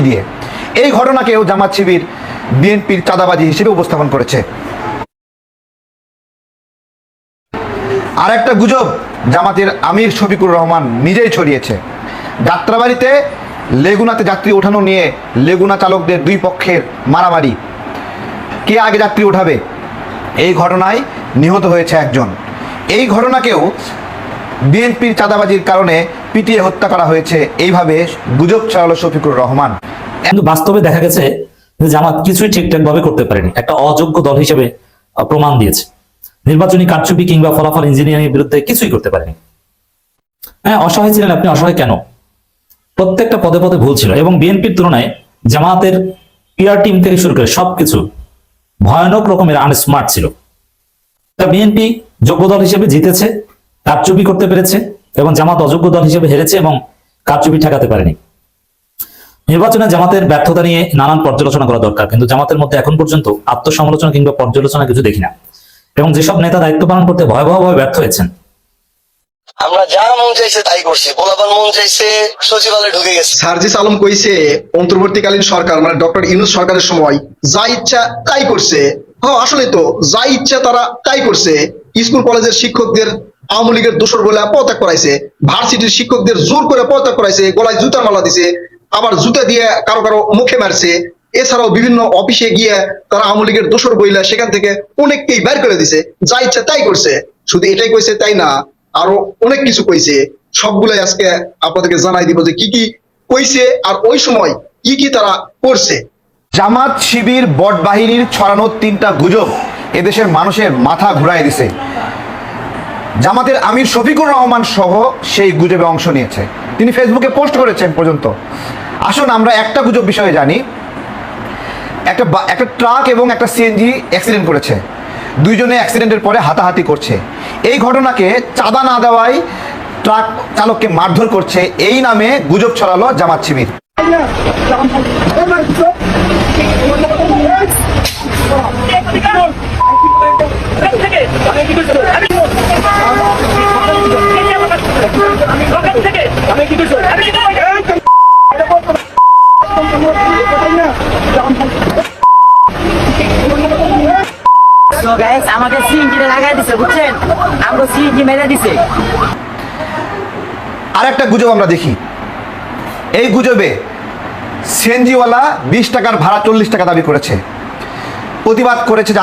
দিয়ে এই ঘটনাকেও জামাত শিবির বিএনপির চাঁদাবাজি হিসেবে উপস্থাপন করেছে। আর একটা গুজব জামাতের আমির শফিকুর রহমান নিজেই ছড়িয়েছে। যাত্রাবাড়িতে লেগুনাতে যাত্রী ওঠানো নিয়ে লেগুনা চালকদের দুই পক্ষের মারামারি, কে আগে যাত্রী উঠাবে, এই ঘটনায় নিহত হয়েছে একজন। এই ঘটনাকেও বিএনপির চাঁদাবাজির কারণে পিটিয়ে হত্যা করা হয়েছে, এইভাবে গুজব ছড়ালো শফিকুর রহমান। কিন্তু বাস্তবে দেখা গেছে যে জামাত কিছুই ঠিকঠাক ভাবে করতে পারেনি, একটা অযোগ্য দল হিসেবে প্রমাণ দিয়েছে। নির্বাচনী কারচুপি কিংবা ফলাফল ইঞ্জিনিয়ারিং এর বিরুদ্ধে কিছুই করতে পারেনি। হ্যাঁ, অসহায় ছিলেন আপনি। অসহায় কেন? প্রত্যেকটা পদে পদে ভুল ছিল এবং বিএনপির তুলনায় জামাতের পিআর টিম থেকে শুরু করে সবকিছু ভয়ানক রকমের আনস্মার্ট ছিল। বিএনপি যোগ্য দল হিসেবে জিতেছে, কারচুপি করতে পেরেছে, এবং জামাত অযোগ্য দল হিসেবে হেরেছে এবং কারচুপি ঠেকাতে পারেনি। নির্বাচনে জামাতের ব্যর্থতা নিয়ে নানান পর্যালোচনা করা দরকার, কিন্তু জামাতের মধ্যে এখন পর্যন্ত আত্মসমালোচনা কিংবা পর্যালোচনা কিছু দেখি না। এবং যেসব নেতা দায়িত্ব পালন করতে ভয়াবহভাবে ব্যর্থ হয়েছেন, আমরা যা মন চাইছে তাই করছি, পোলাপান মন চাইছে সচিবালয়ে ঢুকে গেছে। সার্জিস আলম কইছে অন্তর্বর্তীকালীন সরকার মানে ডক্টর ইউনূস সরকারের সময় যা ইচ্ছা তাই করছে। হ্যাঁ, আসলে তো যা ইচ্ছা তারা তাই করছে। স্কুল কলেজের শিক্ষকদের আওয়ামী লীগের দোসর বলে পদত্যাগ করাইছে, ভার্সিটির শিক্ষকদের জোর করে পদত্যাগ করাইছে, গলায় জুতার মালা দিছে, আবার জুতা দিয়ে কারো কারো মুখে মারছে। এছাড়াও বিভিন্ন অফিসে গিয়ে তারা আওয়ামী লীগের দোসর বইলা সেখান থেকে অনেককেই বের করে দিছে। যা ইচ্ছা তাই করছে। শুধু এটাই কইছে তাই না, আরো অনেক কিছু কইছে। সবগুলাই আজকে আপনাদেরকে জানাই দিব যে কি কি কইছে আর ওই সময় কি কি তারা করছে। জামাত শিবির বট বাহিনীর ছড়ানো 3টা গুজব এদেশের মানুষের মাথা ঘুরাই দিছে। জামাতের আমির শফিকুর রহমান সহ সেই গুজবে অংশ নিয়েছে, তিনি ফেসবুকে পোস্ট করেছেন পর্যন্ত। আসুন আমরা একটা গুজব বিষয়ে জানি। একটা ট্রাক এবং একটা সিএনজি অ্যাক্সিডেন্ট করেছে, দুইজনে অ্যাক্সিডেন্টের পরে হাতাহাতি করছে। এই ঘটনাকে চাঁদা না দেওয়ায় ট্রাক চালককে মারধর করছে, এই নামে গুজব ছড়ালো জামাত শিবির। আমাকে সিএনজি লাগাই দিছে, বুঝছেন? আমরা সিএনজি মেরে দিছে। আর একটা গুজব আমরা দেখি, এই গুজবে সিএনজিওয়ালা 20 টাকার ভাড়া 40 টাকা দাবি করেছে। প্রতিবাদ করেছে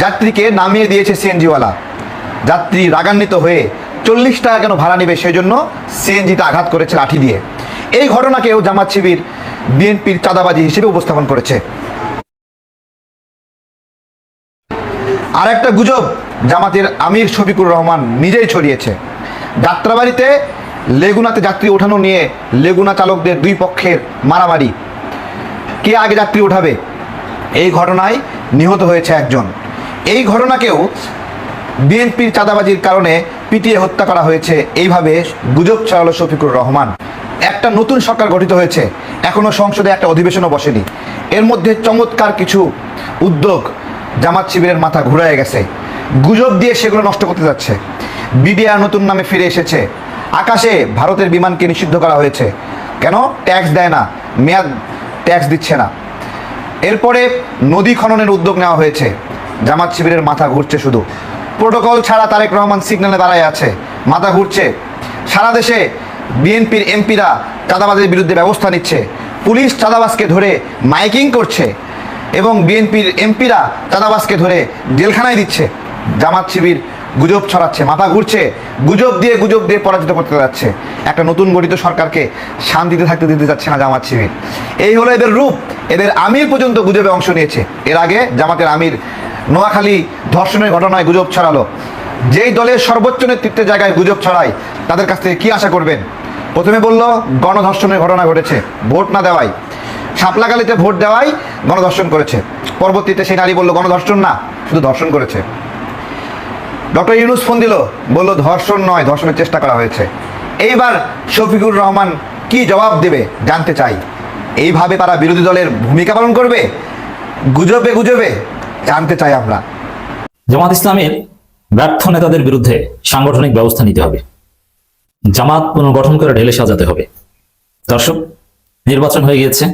যাত্রীকে নামিয়ে দিয়েছে সিএনজিওয়ালা। যাত্রী রাগান্বিত হয়ে 40 টাকা কেন ভাড়া নেবে সেই জন্য সিএনজিতে আঘাত করেছে লাঠি দিয়ে। এই ঘটনাকেও জামাত শিবির বিএনপির চাঁদাবাজি হিসেবে উপস্থাপন করেছে। আর একটা গুজব জামাতের আমির শফিকুর রহমান নিজেই ছড়িয়েছে। যাত্রাবাড়িতে লেগুনাতে যাত্রী ওঠানো নিয়ে লেগুনা চালকদের দুই পক্ষের মারামারি, কে আগে যাত্রী উঠাবে, এই ঘটনায় নিহত হয়েছে একজন। এই ঘটনাকেও বিএনপির চাঁদাবাজির কারণে পিটিয়ে হত্যা করা হয়েছে, এইভাবে গুজব ছড়ালো শফিকুর রহমান। একটা নতুন সরকার গঠিত হয়েছে, এখনো সংসদে একটা অধিবেশনও বসেনি। এর মধ্যে চমৎকার কিছু উদ্যোগ জামাত শিবিরের মাথা ঘুরায় গেছে, গুজব দিয়ে সেগুলো নষ্ট করতে যাচ্ছে। বিডিআর নতুন নামে ফিরে এসেছে। আকাশে ভারতের বিমানকে নিষিদ্ধ করা হয়েছে, কেন? ট্যাক্স দেয় না, মেয়াদ ট্যাক্স দিচ্ছে না। এরপরে নদী খননের উদ্যোগ নেওয়া হয়েছে। জামাত শিবিরের মাথা ঘুরছে শুধু। প্রোটোকল ছাড়া তারেক রহমান সিগন্যালে দাঁড়ায় আছে, মাথা ঘুরছে। সারা দেশে বিএনপির এমপিরা চাঁদাবাজের বিরুদ্ধে ব্যবস্থা নিচ্ছে, পুলিশ চাঁদাবাজকে ধরে মাইকিং করছে এবং বিএনপির এমপিরা চাঁদাবাজকে ধরে জেলখানায় দিচ্ছে। জামাত শিবির গুজব ছড়াচ্ছে, মাথা ঘুরছে, গুজব দিয়ে পরাজিত করতে যাচ্ছে। একটা নতুন গঠিত সরকারকে শান্তিতে থাকতে দিতে যাচ্ছে না জামাত শিবির। এই হলো এদের রূপ। এদের আমির পর্যন্ত গুজবে অংশ নিয়েছে। এর আগে জামাতের আমির নোয়াখালী ধর্ষণের ঘটনায় গুজব ছড়ালো। যেই দলের সর্বোচ্চ নেতৃত্বের জায়গায় গুজব ছড়ায় তাদের কাছ থেকে কি আশা করবেন? প্রথমে বলল গণধর্ষণের ঘটনা ঘটেছে, ভোট না দেওয়াই, শাপলাখালীতে ভোট দেওয়াই গণধর্ষণ করেছে। পরবর্তীতে সেই নারী বলল গণধর্ষণ না, শুধু ধর্ষণ করেছে। ডক্টর ইউনূস ফোন দিল, বলল ধর্ষণ নয়, ধর্ষণের চেষ্টা করা হয়েছে। এইবার শফিকুর রহমান কি জবাব দেবে জানতে চাই। এইভাবে তারা বিরোধী দলের ভূমিকা পালন করবে গুজবে জানতে চাই আমরা। জামাত ইসলামের ব্যর্থ নেতাদের বিরুদ্ধে সাংগঠনিক ব্যবস্থা নিতে হবে, জামাত পুনর্গঠন করে ঢেলে সাজাতে হবে। দর্শক, নির্বাচন হয়ে গিয়েছে,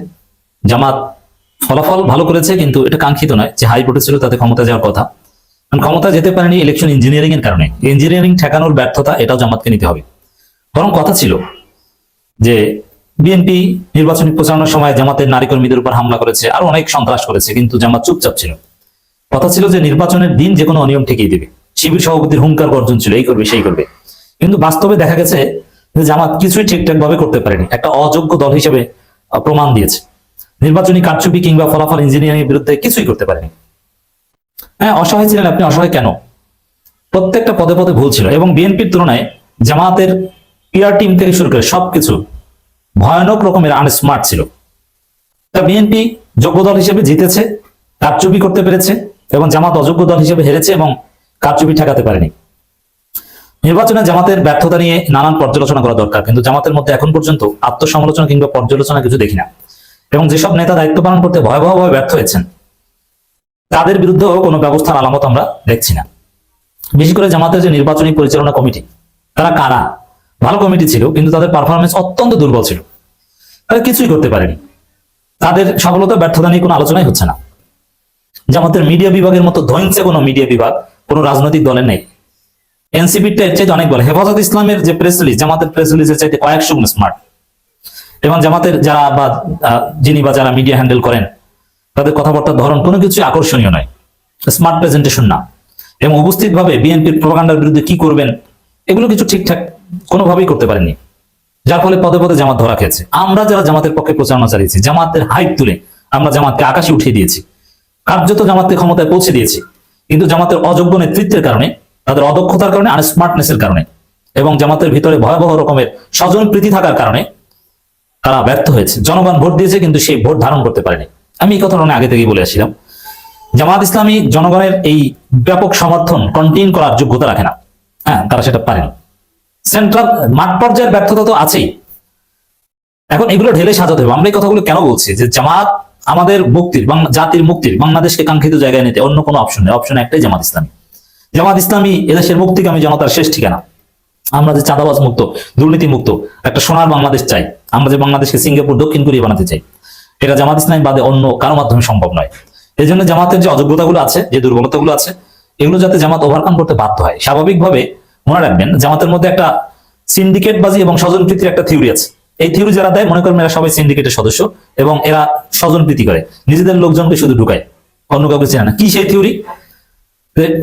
জামাত ফলাফল ভালো করেছে, কিন্তু এটা কাঙ্ক্ষিত নয়। যে হাই ভোটে ছিল তাতে ক্ষমতা যাওয়ার কথা, কারণ ক্ষমতা যেতে পারেনি ইলেকশন ইঞ্জিনিয়ারিং এর কারণে। ইঞ্জিনিয়ারিং ঠেকানোর ব্যর্থতা, এটাও জামাতকে নিতে হবে। বরং কথা ছিল যে বিএনপি নির্বাচনী প্রচারণার সময় জামাতের নারী কর্মীদের উপর হামলা করেছে, আর অনেক সন্ত্রাস করেছে, কিন্তু জামাত চুপচাপ ছিল। কথা ছিল যে নির্বাচনের দিন যে কোনো অনিয়ম ঠেকিয়ে দেবে। শিবির সভাপতির হুঙ্কার গর্জন ছিল, এই করবে সেই করবে। কিন্তু বাস্তবে দেখা গেছে যে জামাত কিছুই ঠিকঠাক ভাবে করতে পারেনি, একটা অযোগ্য দল হিসেবে প্রমাণ দিয়েছে। নির্বাচনী কারচুপি কিংবা ফলাফল ইঞ্জিনিয়ারিং এর বিরুদ্ধে কিছুই করতে পারেনি। হ্যাঁ, অসহায় ছিলেন আপনি। অসহায় কেন? প্রত্যেকটা পদে পদে ভুল ছিল, এবং বিএনপির তুলনায় জামাতের পিআর টিম থেকে শুরু করে সবকিছু ভয়ানক রকমের আনস্মার্ট ছিল। তা বিএনপি যোগ্য দল হিসেবে জিতেছে, কারচুপি করতে পেরেছে, এবং জামাত অযোগ্য দল হিসেবে হেরেছে এবং কারচুপি ঠেকাতে পারেনি। নির্বাচনে জামাতের ব্যর্থতা নিয়ে নানান পর্যালোচনা করা দরকার, কিন্তু জামাতের মধ্যে এখন পর্যন্ত আত্মসমালোচনা কিংবা পর্যালোচনা কিছু দেখি না। এবং যেসব নেতা দায়িত্ব পালন করতে ভয়াবহভাবে ব্যর্থ হয়েছেন, তাদের বিরুদ্ধেও কোনো ব্যবস্থার আলামত আমরা দেখছি না। বিশেষ করে জামাতের যে নির্বাচনী পরিচালনা কমিটি, তারা কারা? ভালো কমিটি ছিল, কিন্তু তাদের পারফরমেন্স অত্যন্ত দুর্বল ছিল। তারা কিছুই করতে পারেনি। তাদের সফলতা ব্যর্থতা নিয়ে কোনো আলোচনাই হচ্ছে না। জামাতের মিডিয়া বিভাগের মতো ধৈর্যে কোনো মিডিয়া বিভাগ কোনো রাজনৈতিক দলের নেই। এনসিপির চাইতে অনেক বলে। হেফাজত ইসলামের যে প্রেস রিলিজ, জামাতের প্রেস রিলিজের চাইতে কয়েকশো গুণ স্মার্ট। এবং জামাতের যারা বা যিনি বা যারা মিডিয়া হ্যান্ডেল করেন, তাদের কথাবার্তার ধরন কোনো কিছু আকর্ষণীয় নয়, স্মার্ট প্রেজেন্টেশন না। এবং উপস্থিতভাবে বিএনপির প্রোপাগান্ডার বিরুদ্ধে কি করবেন, এগুলো কিছু ঠিকঠাক কোনোভাবেই করতে পারেননি, যার ফলে পদে পদে জামাত ধরা খেয়েছে। আমরা যারা জামাতের পক্ষে প্রচারণা চালিয়েছি, জামাতের হাইপ তুলে আমরা জামাতকে আকাশে উঠিয়ে দিয়েছি, কার্যত জামাতকে ক্ষমতায় পৌঁছে দিয়েছি, কিন্তু জামাতের অযোগ্য নেতৃত্বের কারণে, তাদের অদক্ষতার কারণে, আনস্মার্টনেসের কারণে, এবং জামাতের ভিতরে ভয়াবহ রকমের স্বজন প্রীতি থাকার কারণে তারা ব্যর্থ হয়েছে। জনগণ ভোট দিয়েছে, কিন্তু সেই ভোট ধারণ করতে পারেনি। আমি এই কথাটা অনেক আগে থেকেই বলে আসছিলাম। জামাত ইসলামী জনগণের এই ব্যাপক সমর্থন কন্টেইন করার যোগ্যতা রাখে না। হ্যাঁ, তারা সেটা পারেনি। সেন্ট্রাল মাঠ পর্যায়ের ব্যর্থতা তো আছেই। এখন এগুলো ঢেলে সাজাতে হবে। আমরা এই কথাগুলো কেন বলছি? যে জামাত আমাদের মুক্তির, জাতির মুক্তির, বাংলাদেশকে কাঙ্ক্ষিত জায়গায় নিতে অন্য কোনো অপশন নেই। অপশন একটাই, জামাত ইসলামী। জামাত ইসলামী এদেশের মুক্তিকামী জনতার শেষ ঠিকানা। আমরা যে চাঁদাবাজ মুক্ত, দুর্নীতি মুক্ত একটা সোনার বাংলাদেশ চাই, আমরা যে বাংলাদেশকে সিঙ্গাপুর, দক্ষিণ কোরিয়া বানাতে চাই, এটা জামাত ইসলামী বাদে অন্য কারো মাধ্যমে সম্ভব নয়। এই জন্য জামাতের যে অযোগ্যতাগুলো আছে, যে দুর্বলতাগুলো আছে, এগুলো যাতে জামাত ওভারকাম করতে বাধ্য হয়। স্বাভাবিকভাবে মনে রাখবেন, জামাতের মধ্যে একটা সিন্ডিকেটবাজি এবং স্বজনপ্রীতির একটা থিওরি আছে। এই থিওরি যারা দেয়, মনে করেন এরা সবাই সিন্ডিকেটের সদস্য, এবং এরা স্বজনপ্রীতি করে, নিজেদের লোকজনকে শুধু ঢুকায়, অন্য কাউকে চেনে না। কি সেই থিওরি?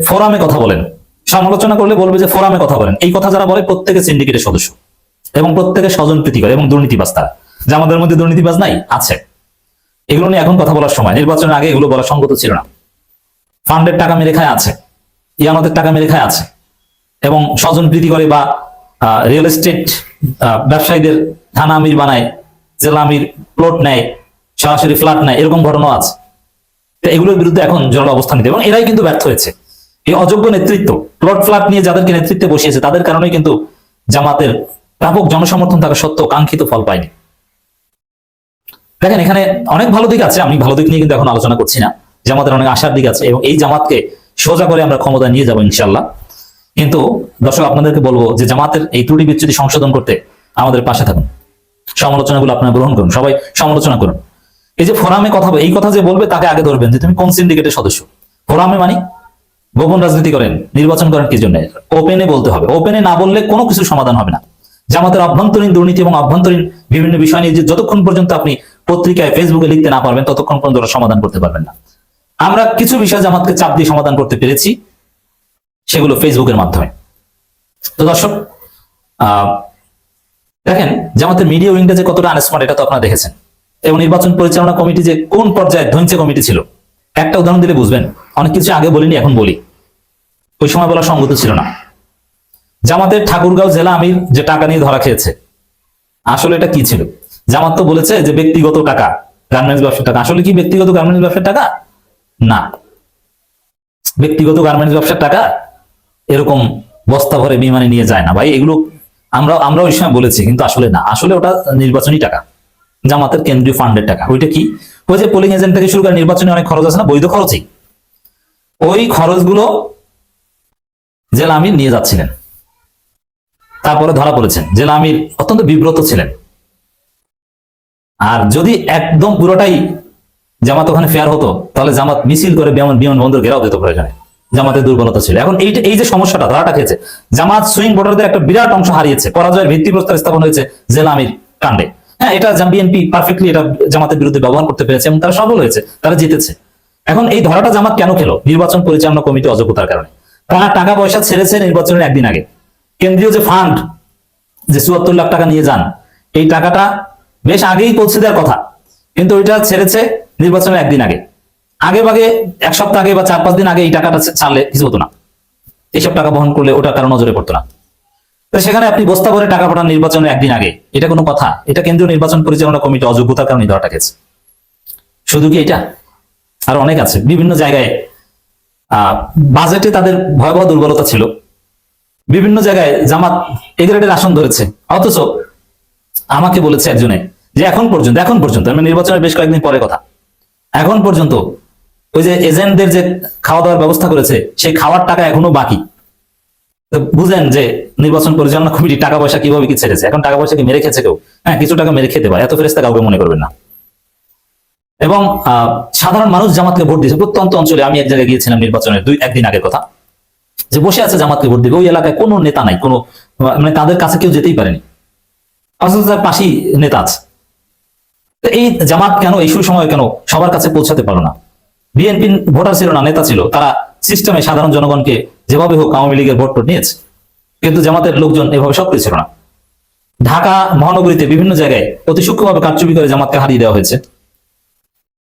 ফোরামে কথা বলেন, সমালোচনা করলে বলবে যে ফোরামে কথা বলেন। এই কথা যারা বলে, প্রত্যেকে সিন্ডিকেটের সদস্য এবং প্রত্যেকে স্বজনপ্রীতি করে এবং দুর্নীতিবাজ। তারা জামাতের মধ্যে দুর্নীতিবাজ নাই? আছে। এগুলো নিয়ে এখন কথা বলার সময়, নির্বাচনের আগে এগুলো বলা সঙ্গত ছিল না। ফান্ডের টাকা মেরে খায় আছে, ইয়ানতের টাকা মেরে খায় আছে, এবং স্বজনপ্রীতি করে বা রিয়েল এস্টেট ব্যবসায়ীদের থানা আমির বানায়, জেলা আমির প্লট নেয়, সরাসরি ফ্ল্যাট নেয়, এরকম ঘটনাও আছে। তো এগুলোর বিরুদ্ধে এখন জোরালো অবস্থান নিতে, এবং এরাই কিন্তু ব্যর্থ হয়েছে। এই অযোগ্য নেতৃত্ব, প্লট ফ্ল্যাট নিয়ে যাদেরকে নেতৃত্বে বসিয়েছে, তাদের কারণেই কিন্তু জামাতের ব্যাপক জনসমর্থন থাকা সত্ত্বেও কাঙ্ক্ষিত ফল পায়নি। দেখেন, এখানে অনেক ভালো দিক আছে, আমি ভালো দিক নিয়ে কিন্তু এখন আলোচনা করছি না। জামাতের অনেক আশার দিক আছে, এবং এই জামাতকে সোজা করে আমরা ক্ষমতায় নিয়ে যাবো ইনশাল্লাহ। কিন্তু দর্শক, আপনাদেরকে বলবো যে জামাতের এই ত্রুটি বিচ্যুতি সংশোধন করতে আমাদের পাশে থাকুন, সমালোচনাগুলো আপনারা গ্রহণ করুন, সবাই সমালোচনা করুন। এই যে ফোরামে কথা, এই কথা যে বলবে তাকে আগে ধরবেন যে তুমি কোন সিন্ডিকেটের সদস্য। ফোরামে মানে গোপন রাজনীতি করেন, নির্বাচন করেন কি জন্য? ওপেনে বলতে হবে। ওপেনে না বললে কোনো কিছু সমাধান হবে না। জামাতের অভ্যন্তরীণ দুর্নীতি এবং অভ্যন্তরীণ বিভিন্ন বিষয় নিয়ে যে যতক্ষণ পর্যন্ত আপনি পত্রিকায়, ফেসবুকে লিখতে না পারবেন, ততক্ষণ পর্যন্ত সমাধান করতে পারবেন না। আমরা কিছু বিষয় জামাতকে চাপ দিয়ে সমাধান করতে পেরেছি, সেগুলো ফেসবুকের মাধ্যমে। তো দর্শক, দেখেন জামাতের মিডিয়া উইংটা যে কতটা আনস্মার্ট, এটা তো আপনারা দেখেছেন। এবং নির্বাচন পরিচালনা কমিটি যে কোন পর্যায়ে ধৈর্য কমিটি ছিল, একটা উদাহরণ দিলে বুঝবেন। অনেক কিছু আগে বলিনি, এখন বলি, ওই সময় বলা সঙ্গত ছিল না। জামাতের ঠাকুরগাঁও জেলা আমির যে টাকা নিয়ে ধরা খেয়েছে, আসলে এটা কি ছিল? জামাত তো বলেছে যে ব্যক্তিগত টাকা, গার্মেন্টস ব্যবসার টাকা। আসলে কি ব্যক্তিগত গার্মেন্টস ব্যবসার টাকা? না, ব্যক্তিগত গার্মেন্টস ব্যবসার টাকা এরকম বস্তা ভরে বিমানে নিয়ে যায় না ভাই। এগুলো আমরা ওই সময় বলেছি, কিন্তু আসলে না, আসলে ওটা নির্বাচনী টাকা, জামাতের কেন্দ্রীয় ফান্ডের টাকা। ওইটা কি? ওই যে পোলিং এজেন্ট থেকে শুরু করে নির্বাচনে অনেক খরচ আছে না, বৈধ খরচই। ওই খরচগুলো জেলা আমির নিয়ে যাচ্ছিলেন, তারপরে ধরা পড়েছেন। জেলা আমির অত্যন্ত বিব্রত ছিলেন। আর যদি একদম পুরোটাই জামাত ওখানে ফেয়ার হতো, তাহলে জামাত মিছিল করে বিমানবন্দর ঘেরাও দিত প্রয়োজনে। জামাতের দুর্বলতা ছিল। এখন এই যে সমস্যাটা ধরাটা খেয়েছে, জামাত সুইং ভোটারদের একটা বিরাট অংশ হারিয়েছে, পরাজয়ের ভিত্তিপ্রস্তর স্থাপন হয়েছে জেলা আমির কাণ্ডে। হ্যাঁ, এটা বিএনপি পারফেক্টলি এটা জামাতের বিরুদ্ধে ব্যবহার করতে পেরেছে এবং তারা সফল হয়েছে, তারা জিতেছে। এখন এই ধরাটা জামাত কেন খেলো? নির্বাচন পরিচালনা কমিটি অযোগ্যতার কারণে। তারা টাকা পয়সা ছেড়েছে নির্বাচনের একদিন আগে। কেন্দ্রীয় যে ফান্ড, যে ৭৪ লাখ টাকা নিয়ে যান, এই টাকাটা বেশ আগেই পৌঁছে দেওয়ার কথা, কিন্তু ওইটা ছেড়েছে নির্বাচনের একদিন আগে। আগে ভাগে এক সপ্তাহ আগে বা 4-5 দিন আগে এই টাকাটা ছাড়লে কিছু হতো না, এইসব টাকা বহন করলে ওটা কারো নজরে পড়তো না। তো সেখানে আপনি বস্তা ভরে টাকা পাঠান নির্বাচনের একদিন আগে, এটা কোনো কথা? এটা কেন্দ্রীয় নির্বাচন পরিচালনা কমিটি অযোগ্যতার কারণে ধরাটা গেছে। শুধু কি এটা? আর অনেক আছে। বিভিন্ন জায়গায় বাজেটে তাদের ভয়াবহ দুর্বলতা ছিল। বিভিন্ন জায়গায় জামাত এ গ্রেডের আসন ধরেছে, অথচ আমাকে বলেছে একজনে যে এখন পর্যন্ত আমি নির্বাচনের বেশ কয়েকদিন পরে কথা, এখন পর্যন্ত ওই যে এজেন্টদের যে খাওয়া দাওয়ার ব্যবস্থা করেছে, সেই খাওয়ার টাকা এখনো বাকি। তো বুঝেন যে নির্বাচন পরিচালনা কমিটি টাকা পয়সা কিভাবে কি ছেড়েছে। এখন টাকা পয়সা কি মেরে খেয়েছে কেউ? হ্যাঁ, কিছু টাকা মেরে খেতে পারে, এত ফেরেস্তা কাউকে মনে করবেন না। এবং সাধারণ মানুষ জামাতকে ভোট দিয়েছে। প্রত্যন্ত অঞ্চলে আমি এক জায়গায় গিয়েছিলাম নির্বাচনের একদিন আগের কথা, যে বসে আছে জামাতকে ভোট দিবে, ওই এলাকায় কোনো নেতা নাই, কোনো মানে তাদের কাছে কেউ যেতেই পারেনি, অথচ তার পাশেই নেতা আছে। তো এই জামাত কেন এই সময় কেন সবার কাছে পৌঁছাতে পারলো না? বিএনপি ভোটার ছিল না, নেতা ছিল, তারা সিস্টেমে সাধারণ জনগণকে যেভাবে হোক আওয়ামী লীগের ভোট নিয়েছে, কিন্তু জামাতের লোকজন এভাবে সক্রিয় ছিল না। ঢাকা মহানগরীতে বিভিন্ন জায়গায় অতি সূক্ষ্মভাবে কারচুপি করে জামাতকে হারিয়ে দেওয়া হয়েছে।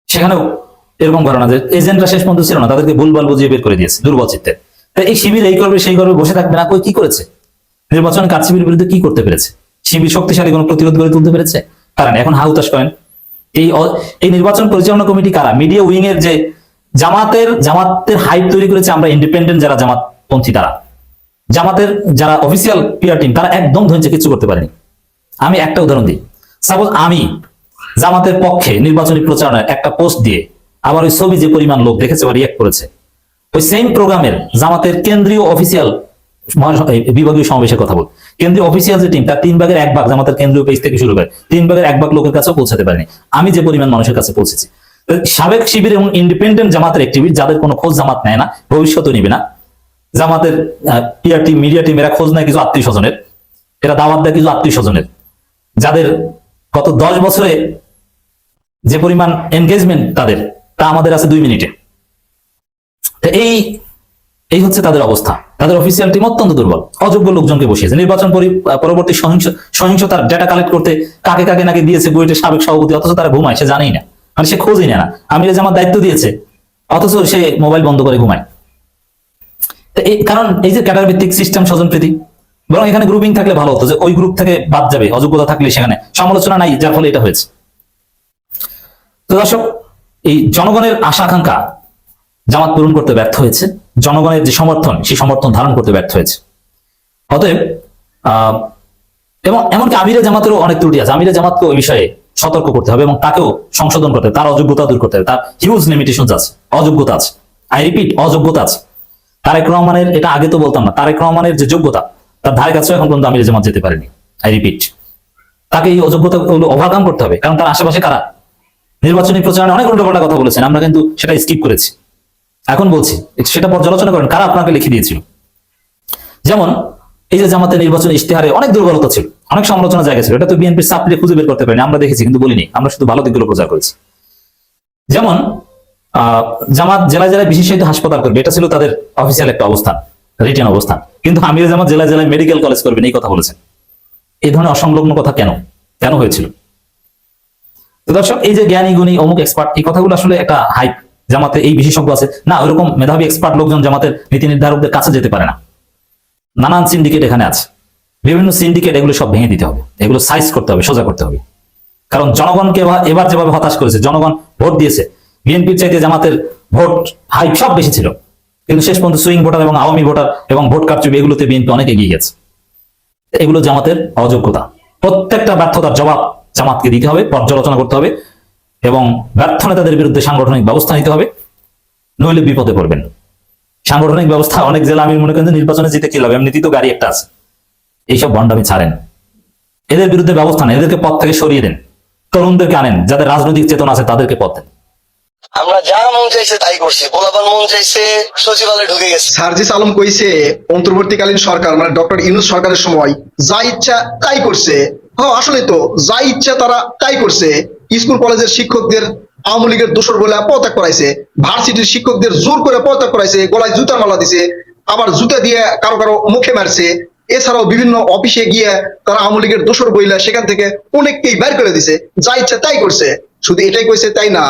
সেখানেও এরকম ঘটনা যে এজেন্টরা শেষ পর্যন্ত ছিল না, তাদেরকে ভুলভাল বুঝিয়ে বের করে দিয়েছে দুর্বল চিত্তে। এই শিবির এই করবে সেই করবে বসে থাকবে না, কই কি করেছে? নির্বাচনে কারচুপির বিরুদ্ধে কি করতে পেরেছে? শিবির শক্তিশালী কোনো প্রতিরোধ গড়ে তুলতে পেরেছে? কারণ এখন হাউতাস করেন। এই নির্বাচন পরিচালনা কমিটি কারা? মিডিয়া উইং এর যে জামাতের হাইপ তৈরি করেছে, আমরা ইন্ডিপেন্ডেন্ট যারা জামাত পন্থী, তারা জামাতের যারা অফিসিয়াল পিআর টিম, তারা একদম ধৈর্য কিছু করতে পারেনি। আমি একটা উদাহরণ দিই। সাপোজ আমি জামাতের পক্ষে নির্বাচনী প্রচারণায় একটা পোস্ট দিয়ে আবার ওই ছবি যে পরিমাণ লোক দেখেছে বা রিয়েক্ট করেছে, ওই সেম প্রোগ্রামের জামাতের কেন্দ্রীয় অফিসিয়াল বিভাগীয় সমাবেশের কথা বল, কেন্দ্রীয় অফিসিয়াল যে টিম, তার 3/1 জামাতের কেন্দ্রীয় পেজ থেকে শুরু করে 3/1 লোকের কাছেও পৌঁছাতে পারেনি। আমি যে পরিমাণ মানুষের কাছে পৌঁছেছি। সাবেক শিবির এবং ইন্ডিপেন্ডেন্ট জামাতের অ্যাক্টিভিস্ট, যাদের কোনো খোঁজ জামাত নেয় না, ভবিষ্যতেও নিবে না। জামাতের পিআর টিম, মিডিয়া টিম, এরা খোঁজ নেয় কিছু আত্মীয় স্বজনের, এরা দাওয়াত দেয় কিছু আত্মীয় স্বজনের, যাদের গত 10 বছরে যে পরিমাণ এনগেজমেন্ট তাদের, তা আমাদের আছে 2 মিনিটে। এই হচ্ছে তাদের অবস্থা। তাদের অফিসিয়াল টিম অত্যন্ত দুর্বল, অযোগ্য লোকজনকে বসিয়েছে। নির্বাচন পরবর্তী সহিংসতার ডেটা কালেক্ট করতে কাকে কাকে নাকি দিয়েছে বুয়েটের সাবেক সভাপতি, অথচ তারা ঘুমায়, সে জানেই না, মানে সে খোঁজই নেয় না। আমিরে জামাত দায়িত্ব দিয়েছে, অথচ সে মোবাইল বন্ধ করে ঘুমায়। কারণ এই যে ক্যাডার ভিত্তিক সিস্টেম স্বজনপ্রীতি, বরং এখানে গ্রুপিং থাকলে ভালো হতো, যে ওই গ্রুপ থেকে বাদ যাবে, অযোগ্যতা থাকলে সেখানে সমালোচনা নাই, যার ফলে এটা হয়েছে। তো দর্শক, এই জনগণের আশা আকাঙ্ক্ষা জামাত পূরণ করতে ব্যর্থ হয়েছে, জনগণের যে সমর্থন, সেই সমর্থন ধারণ করতে ব্যর্থ হয়েছে। অতএব এবং এমনকি আমিরে জামাতেরও অনেক ত্রুটি আছে। আমিরে জামাতকে ওই বিষয়ে সতর্ক করতে হবে এবং তাকেও সংশোধন করতে হবে, তার অযোগ্যতা দূর করতে হবে, তার হিউজ লিমিটেশনস আছে, অযোগ্যতা আছে। আই রিপিট, অযোগ্যতা আছে। তারেক রহমানের, এটা আগে তো বলতাম না, তারেক রহমানের যে যোগ্যতা, তার ধারে কাছেও এখন পর্যন্ত আমিরে জামাত যেতে পারেনি। আই রিপিট, তাকে এই অযোগ্যতা ওভারকাম করতে হবে। কারণ তার আশেপাশে কারা নির্বাচনী প্রচারণে অনেক উল্টোপাল্টা কথা বলেছেন, আমরা কিন্তু সেটা স্কিপ করেছি। এখন বলছি, সেটা পর্যালোচনা করেন কারা আপনাকে লিখে দিয়েছিল। যেমন এই যে জামাতের নির্বাচনী ইশতেহারে অনেক দুর্বলতা ছিল, অনেক সমালোচনা জায়গা ছিল, এটা তো বিএনপির সাপ্লি খুঁজে বের করতে পারেনি, আমরা দেখেছি কিন্তু বলিনি, আমরা শুধু ভালো দিকগুলো প্রচার করেছি। যেমন জামাত জেলায় জেলায় বিশেষায়িত হাসপাতাল করবে, এটা ছিল তাদের অফিসিয়াল একটা অবস্থান, রিটেন অবস্থান। কিন্তু আমিরে জামাত জেলায় জেলায় মেডিকেল কলেজ করবেন, এই কথা বলেছেন। এই ধরনের অসংলগ্ন কথা কেন হয়েছিল? তো দর্শক, এই যে জ্ঞানী গুণী অমুক এক্সপার্ট, এই কথাগুলো আসলে একটা হাইপ। জামাতে এই বিশেষজ্ঞ আছে না, ওইরকম মেধাবী এক্সপার্ট লোকজন জামাতের নীতি নির্ধারকদের কাছে যেতে পারে না। নানান সিন্ডিকেট এখানে আছে, বিভিন্ন সিন্ডিকেট, এগুলো সব ভেঙে দিতে হবে, এগুলো সাইজ করতে হবে, সোজা করতে হবে। কারণ জনগণকে এবার যেভাবে হতাশ করেছে, জনগণ ভোট দিয়েছে, বিএনপির চাইতে জামাতের ভোট হাইপ সব বেশি ছিল, কিন্তু শেষ পর্যন্ত সুইং ভোটার এবং আওয়ামী ভোটার এবং ভোট কারচুপি, এগুলোতে বিএনপি অনেক এগিয়ে গেছে। এগুলো জামাতের অযোগ্যতা। প্রত্যেকটা ব্যর্থতার জবাব জামাতকে দিতে হবে, পর্যালোচনা করতে হবে এবং ব্যর্থ নেতাদের বিরুদ্ধে সাংগঠনিক ব্যবস্থা নিতে হবে, নইলে বিপদে পড়বেন। সাংগঠনিক ব্যবস্থা অনেক জেলা আমি মনে করেন নির্বাচনে জিতে কি লাভ, এমনিতেই তো গাড়ি একটা আছে। এইসব ভণ্ডামি ছাড়েন, এদের বিরুদ্ধে ব্যবস্থা নেন, এদেরকে পথ থেকে সরিয়ে দেন। তরুণদেরকে আনেন, যাদের রাজনৈতিক চেতনা আছে তাদেরকে পদ দেন। আমরা যা মন চাইছে তাই করছি, পোলাপান মন চাইছে সচিবালয়ে ঢুকে গেছে। সার্জিস আলম কইছে অন্তর্বর্তীকালীন সরকার মানে ডক্টর ইউনূস সরকারের সময় যা ইচ্ছা তাই করছে। হ্যাঁ আসলে তো যা ইচ্ছা তারা তাই করছে। স্কুল কলেজের শিক্ষকদের আওয়ামী লীগের দোসর বলে পদত্যাগ করাইছে, ভার্সিটির শিক্ষকদের জোর করে পদত্যাগ করাইছে, গলায় জুতার মালা দিছে, আবার জুতা দিয়ে কারো কারো মুখে মারছে। এছাড়াও বিভিন্ন অফিসে গিয়ে তারা আওয়ামী লীগের দোসর বইলা সেখান থেকে অনেককেই বের করে দিছে। যা ইচ্ছা তাই করছে। শুধু এটাই কইছে তাই না,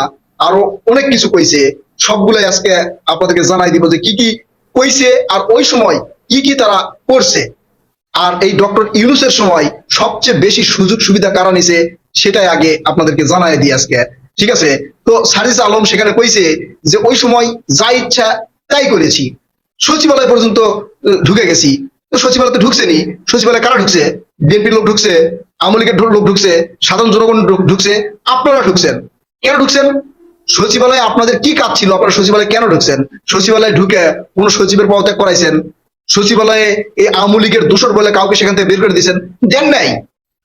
আরো অনেক কিছু কইছে। সবগুলাই আজকে আপনাদেরকে জানাই দিব যে কি কি কইছে আর ওই সময় কি কি তারা করছে। আর এই ডক্টর ইউনূসের সময় সবচেয়ে বেশি সুযোগ সুবিধা কারা নিছে সেটাই আগে আপনাদেরকে জানাই দিই আজকে, ঠিক আছে? তো সার্জিস আলম সেখানে কইছে যে ওই সময় যা ইচ্ছা তাই করেছি, সচিবালয় পর্যন্ত ঢুকে গেছি। তো সচিবালয় তো ঢুকছেনি। সচিবালয়ে কারা ঢুকছে? বিএনপির লোক ঢুকছে, আওয়ামী লীগের লোক ঢুকছে, সাধারণ জনগণ ঢুকছে, আপনারা ঢুকছেন। কেন ঢুকছেন? সচিবালয়ে আপনাদের কি কাজ ছিল? আপনারা সচিবালয়ে কেন ঢুকছেন? সচিবালয়ে ঢুকে কোন সচিবের পদত্যাগ করাইছেন? সচিবালয়ে এই আওয়ামী লীগের দোসর বলে কাউকে সেখান থেকে বের করে দিয়েছেন? দেন নাই।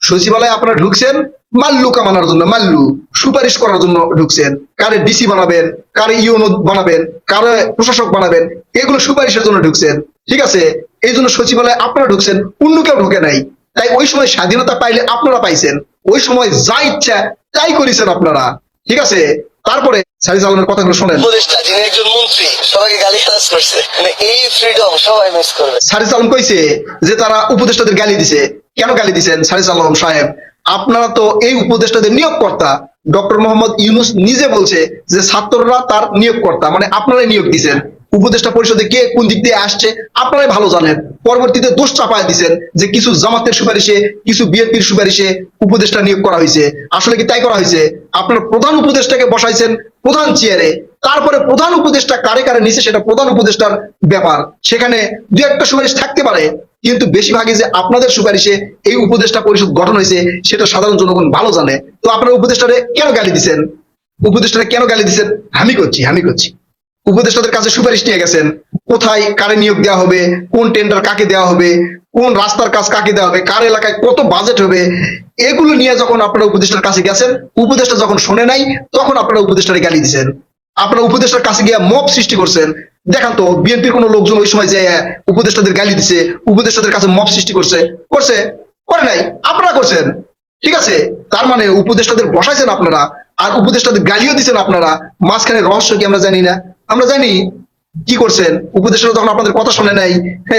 সচিবালয়ে আপনারা ঢুকছেন মাল্লু কামানোর জন্য, মাল্লু সুপারিশ করার জন্য ঢুকছেন। কারে ডিসি বানাবেন, কারে ইউনো বানাবেন, কারে প্রশাসক বানাবেন, এগুলো সুপারিশের জন্য ঢুকছেন, ঠিক আছে? এই জন্য সচিবালয়ে আপনারা ঢুকছেন, অন্য কেউ ঢুকে নাই। তাই ওই সময় স্বাধীনতা পাইলে আপনারা পাইছেন, ওই সময় যা ইচ্ছা তাই করেছেন আপনারা, ঠিক আছে? তারপরে সার্জিস আলমের কথাগুলো শোনেন। উপদেষ্টা যিনি একজন মন্ত্রী সবাইকে গালি গালাজ করছে, মানে এই ফ্রিডম সবাই মিস করবে। সার্জিস আলম কইছে যে তারা উপদেষ্টাদের গালি দিছে। কেন গালি দিছেন সার্জিস আলম সাহেব? আপনারা তো এই উপদেষ্টাদের নিয়োগকর্তা। ডক্টর মোহাম্মদ ইউনূস নিজে বলছে যে ছাত্ররা তার নিয়োগকর্তা, মানে আপনারাই নিয়োগ দিছেন। উপদেষ্টা পরিষদে কে কোন দিক দিয়ে আসছে আপনারাই ভালো জানেন। পরবর্তীতে দোষ চাপায় দিছেন যে কিছু জামাতের সুপারিশে, কিছু বিএনপির সুপারিশে উপদেষ্টা নিয়োগ করা হয়েছে। আসলে কি তাই করা হয়েছে? আপনারা প্রধান উপদেষ্টাকে বসাইছেন প্রধান চেয়ারে, তারপরে প্রধান উপদেষ্টা কারে কারে নিচে সেটা প্রধান উপদেষ্টার ব্যাপার। সেখানে দু একটা সুপারিশ থাকতে পারে, কিন্তু বেশিরভাগই যে আপনাদের সুপারিশে এই উপদেষ্টা পরিষদ গঠন হয়েছে সেটা সাধারণ জনগণ ভালো জানে। তো আপনারা উপদেষ্টারে কেন গালি দিচ্ছেন? উপদেষ্টারে কেন গালি দিচ্ছেন? আমি করছি। উপদেষ্টাদের কাছে সুপারিশ নিয়ে গেছেন, কোথায় কারে নিয়োগ দেওয়া হবে, কোন টেন্ডার কাকে দেওয়া হবে, কোন রাস্তার কাজ কাকে দেওয়া হবে, কার এলাকায় কত বাজেট হবে, এগুলো নিয়ে যখন আপনারা উপদেষ্টার কাছে গেছেন, উপদেষ্টা যখন শোনে নাই তখন আপনারা উপদেষ্টারে গালি দিচ্ছেন। আপনারা উপদেষ্টার কাছে গিয়ে মব সৃষ্টি করছেন। দেখান তো বিএনপির কোন লোকজন ওই সময় যে উপদেষ্টাদের গালি দিছে, উপদেষ্টাদের কাছে মব সৃষ্টি করে নাই, আপনারা করছেন, ঠিক আছে? তার মানে উপদেষ্টাদের বসাইছেন আপনারা, আর উপদেষ্টাদের গালিও দিচ্ছেন আপনারা। মাঝখানে রহস্য কি আমরা জানি না? আমরা জানি কি করছেন। উপদেষ্টারা যখন আপনাদের কথা শুনে নাই,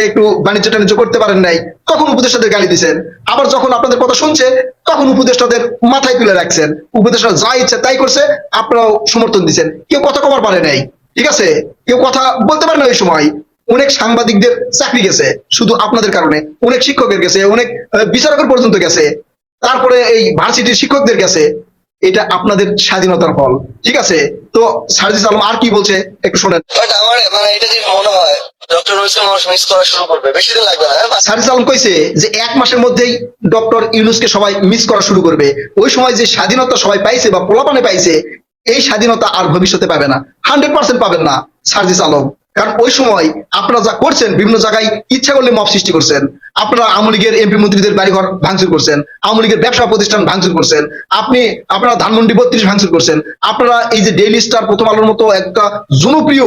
একটু বাণিজ্য টাণিজ্য করতে পারেন নাই, তখন উপদেষ্টাদের গালি দিচ্ছেন। আবার যখন আপনাদের কথা শুনছে তখন উপদেষ্টাদের মাথায় তুলে রাখছেন। উপদেষ্টারা যা ইচ্ছা তাই করছে, আপনারাও সমর্থন দিচ্ছেন। কেউ কথা কমার পারে নাই, ঠিক আছে? কেউ কথা বলতে পারে না ওই সময়। অনেক সাংবাদিকদের চাকরি গেছে শুধু আপনাদের কারণে, অনেক শিক্ষকের গেছে, অনেক বিচারকের পর্যন্ত গেছে, তারপরে এই ভার্সিটির শিক্ষকদের গেছে। এটা আপনাদের স্বাধীনতার ফল, ঠিক আছে? তো সার্জিস আলম আর কি বলছে একটু শোনেন। বাট আমার মানে এটা যদি মনে হয় ডক্টর ইউনূসকে মানুষ মিস করা শুরু করবে, বেশি দিন লাগবে না। সার্জিস আলম কইছে যে 1 মাসের মধ্যেই ডক্টর ইউনূসকে সবাই মিস করা শুরু করবে। ওই সময় যে স্বাধীনতা সবাই পাইছে বা পোলাপানে পাইছে, এই স্বাধীনতা আর ভবিষ্যতে পাবে না, 100% পাবেন না সার্জিস আলম। কারণ ওই সময় আপনারা যা করছেন, বিভিন্ন জায়গায় ইচ্ছা করলে মব সৃষ্টি করছেন। আপনারা আওয়ামী লীগের এমপি মন্ত্রীদের বাড়িঘর ভাঙচুর করছেন, আওয়ামী লীগের ব্যবসা প্রতিষ্ঠান ভাঙচুর করছেন, আপনারা ধানমন্ডি 32 ভাঙচুর করছেন, আপনারা এই যে ডেইলি স্টার, প্রথম আলোর মতো একটা জনপ্রিয়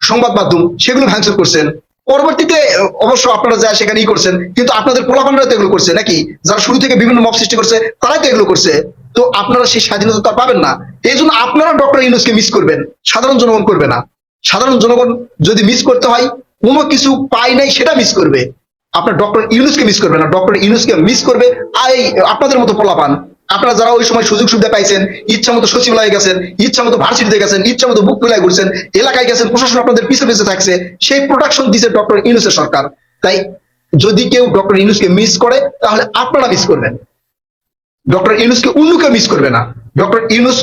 সংবাদ মাধ্যম, সেগুলো ভাঙচুর করছেন। পরবর্তীতে অবশ্য আপনারা যা সেখানেই করছেন, কিন্তু আপনাদের পোলাপানরা তো এগুলো করছে নাকি? যারা শুরু থেকে বিভিন্ন মব সৃষ্টি করছে তারাই তো এগুলো করছে। তো আপনারা সেই স্বাধীনতা তো পাবেন না। এই জন্য আপনারা ডক্টর ইউনূসকে মিস করবেন, সাধারণ জনগণ করবে না। সাধারণ জনগণ যদি মিস করতে হয়, কোনো কিছু পায় নাই সেটা মিস করবে, আপনার ডক্টর ইউনূসকে মিস করবে না। ডক্টর ইউনূসকে মিস করবে আপনাদের মতো পোলাপান। আপনারা যারা ওই সময় সুযোগ সুবিধা পাইছেন, ইচ্ছা মতো সচিবালয়ে গেছেন, ইচ্ছা মতো ভার্সিটিতে গেছেন, ইচ্ছা মতো বুক তুলায় ঘুরছেন, এলাকায় গেছেন, প্রশাসন আপনাদের পিছে পিছে থাকছে, সেই প্রোটেকশন দিচ্ছে ডক্টর ইউনূসের সরকার। তাই যদি কেউ ডক্টর ইউনূসকে মিস করে তাহলে আপনারা মিস করবেন, ডক্টর ইউনূসকে অন্য কেউ মিস করবে না। ডক্টর ইউনূস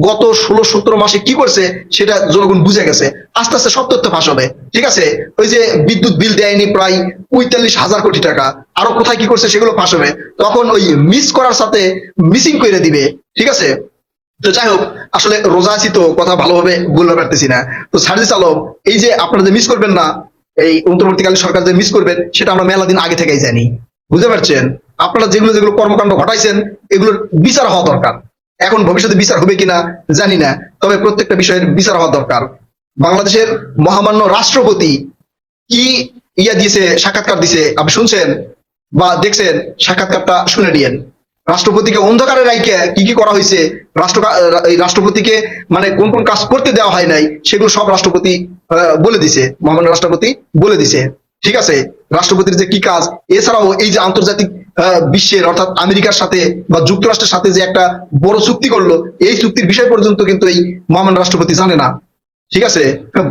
গত 16-17 মাসে কি করছে সেটা জনগণ বুঝে গেছে। আস্তে আস্তে সব তথ্য ফাঁস হবে, ঠিক আছে? ওই যে বিদ্যুৎ বিল দেয়নি প্রায় 45,000 কোটি টাকা, আরো কোথায় কি করছে সেগুলো ফাঁস হবে। তখন ওই মিস করার সাথে মিসিং করে দিবে, ঠিক আছে? তো যাই হোক, আসলে রোজা আছি তো কথা ভালোভাবে বলতে পারতেছি না। তো সার্জিস আলম, এই যে আপনারা যে মিস করবেন না, এই অন্তর্বর্তীকালীন সরকার যে মিস করবেন, সেটা আমরা মেলা দিন আগে থেকেই জানি, বুঝতে পারছেন? আপনারা যেগুলো কর্মকাণ্ড ঘটাইছেন, এগুলোর বিচার হওয়া দরকার। এখন ভবিষ্যতে বিচার হবে কিনা জানি না, তবে প্রত্যেকটা বিষয়ের বিচার হওয়া দরকার। বাংলাদেশের মহামান্য রাষ্ট্রপতি কি দিয়েছে, সাক্ষাৎকার দিছে, আপনি শুনছেন বা দেখছেন? সাক্ষাৎকারটা শুনে নিয়েন। রাষ্ট্রপতিকে অন্ধকারে রাইখে কি কি করা হয়েছে, এই রাষ্ট্রপতিকে মানে কোন কোন কাজ করতে দেওয়া হয় নাই, সেগুলো সব রাষ্ট্রপতি বলে দিছে, মহামান্য রাষ্ট্রপতি বলে দিছে। ঠিক আছে, রাষ্ট্রপতির যে কি কাজ, এছাড়াও এই যে আন্তর্জাতিক বিশ্বের অর্থাৎ আমেরিকার সাথে বা যুক্তরাষ্ট্রের সাথে যে একটা বড় চুক্তি করলো, এই চুক্তির বিষয় পর্যন্ত কিন্তু এই মহামান্য রাষ্ট্রপতি জানে না। ঠিক আছে,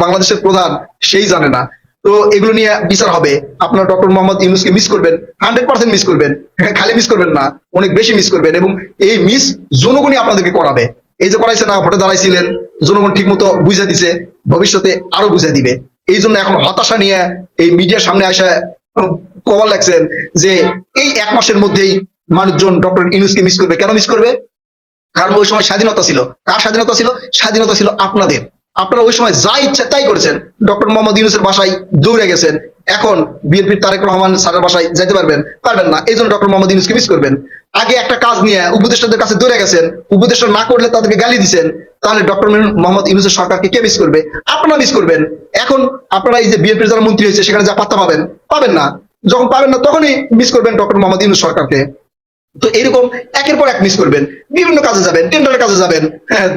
বাংলাদেশের প্রধান সেই জানে না। তো এগুলো নিয়ে বিচার হবে। আপনারা ডক্টর মোহাম্মদ ইউনূসকে মিস করবেন, 100% মিস করবেন, খালি মিস করবেন না, অনেক বেশি মিস করবেন, এবং এই মিস জনগণই আপনাদেরকে করাবে। এই যে করাইছে না, ভোটে দাঁড়াইছিলেন, জনগণ ঠিক মতো বুঝে দিছে, ভবিষ্যতে আরো বুঝে দিবে। এই জন্য এখন হতাশা নিয়ে এই মিডিয়ার সামনে আসা কবার লাগছেন যে এই 1 মাসের মধ্যেই মানুষজন ডক্টর ইউনূসকে মিস করবে। কেন মিস করবে? কারণ ওই সময় স্বাধীনতা ছিল। কার স্বাধীনতা ছিল? স্বাধীনতা ছিল আপনাদের। আপনারা ওই সময় যা ইচ্ছা তাই করেছেন। ডক্টর মোহাম্মদ ইউনূসের বাসায় দৌড়ে গেছেন, এখন বিএনপির তারেক রহমান স্যারের বাসায় যেতে পারবেন না। এই জন্য ডক্টর মোহাম্মদ ইউনূসকে মিস করবেন। আগে একটা কাজ নিয়ে উপদেষ্টাদের কাছে দৌড়ে গেছেন, উপদেষ্টা না করলে তাদেরকে গালি দিচ্ছেন, তাহলে ডক্টর মোহাম্মদ ইউনূসের সরকারকে কে মিস করবে? আপনারা মিস করবেন। এখন আপনারা এই যে বিএনপির যারা মন্ত্রী হয়েছে সেখানে যা পাত্তা পাবেন না, যখন পাবেন না তখনই মিস করবেন ডক্টর মোহাম্মদ ইউনূস সরকারকে। তো এরকম একের পর এক মিস করবেন, বিভিন্ন কাজে যাবেন, টেন্ডারের কাজে যাবেন,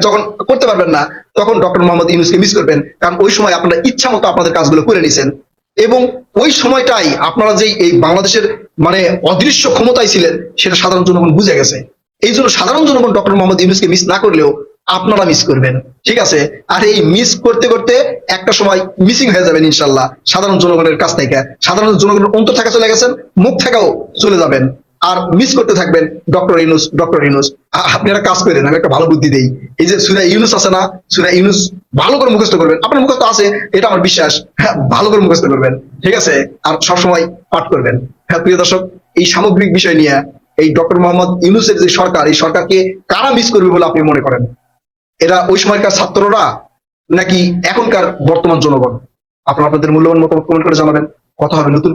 যখন করতে পারবেন না তখন ডক্টর মোহাম্মদ ইউনূসকে মিস করবেন। কারণ ওই সময় আপনারা ইচ্ছা মতো আপনাদের কাজগুলো করে নিছেন, এবং ওই সময়টাই আপনারা যে এই বাংলাদেশের মানে অদৃশ্য ক্ষমতায় ছিলেন সেটা সাধারণ জনগণ বুঝে গেছে। এই জন্য সাধারণ জনগণ ডক্টর মোহাম্মদ ইউনূসকে মিস না করলেও আপনারা মিস করবেন। ঠিক আছে, আর এই মিস করতে করতে একটা সময় মিসিং হয়ে যাবেন ইনশাল্লাহ সাধারণ জনগণের কাছ থেকে। সাধারণ জনগণের অন্তর থেকে চলে গেছেন, মুখ থেকেও চলে যাবেন, আর মিস করতে থাকবেন ডক্টর ইউনূস, ডক্টর ইউনূস। আপনি একটা কাজ করেন, আমি একটা ভালো বুদ্ধি দেই। এই যে সূরা ইউনূস আছে না, সূরা ইউনূস ভালো করে মুখস্থ করবেন। আপনার মুখস্থ আছে, এটা আমার বিশ্বাস। হ্যাঁ, ভালো করে মুখস্থ করবেন, ঠিক আছে, আর সবসময় পাঠ করবেন। হ্যাঁ প্রিয় দর্শক, এই সামগ্রিক বিষয় নিয়ে এই ডক্টর মোহাম্মদ ইউনূসের যে সরকার, এই সরকারকে কারা মিস করবে বলে আপনি মনে করেন? এরা ওই সময়কার ছাত্ররা নাকি এখনকার বর্তমান জনগণ? আপনারা আপনাদের মূল্যবান মতামত কমেন্ট করে জানাবেন। কথা হবে নতুন